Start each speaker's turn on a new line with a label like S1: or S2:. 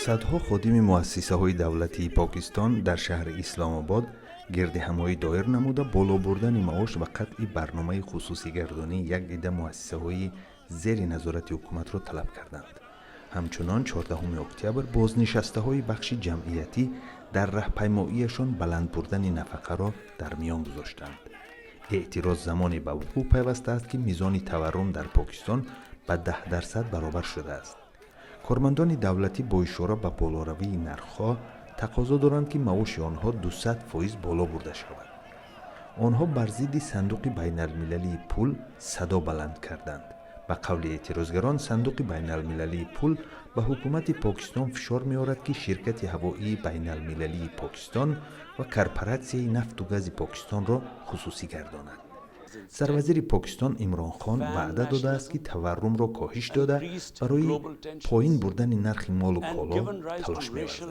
S1: صدها خادم مؤسسه‌های دولتی پاکستان در شهر اسلام آباد گرد همایی دایر نموده بالا بردن معاش و قطع برنامه خصوصی گردانی یک عده مؤسسه‌های زیر نظارت حکومت را طلب کردند. همچنان 14 اکتبر بازنشسته‌های بخش جمعیتی در راهپیماییشان بلند بردن نفقه را در میان گذاشتند. اعتراض زمانی به وقوع پیوسته است که میزان تورم در پاکستان به 10% برابر شده است. کارمندان دولتی با اشاره به بالاروی نرخ‌ها تقاضا دارند که معاش آنها 200% بالا برده شود. آنها بر ضد صندوق بین المللی پول صدا بلند کردند. به قول اعتراضگران صندوق بین المللی پول به حکومت پاکستان فشار می‌آورد که شرکت هوایی بین المللی پاکستان و کارپوراسیون نفت و گاز پاکستان را خصوصی گرداند. سروزیر پاکستان عمران خان وعده داده است که تورم را کاهش داده برای پایین بردن نرخ مال و کالا تلاش می‌ورزد.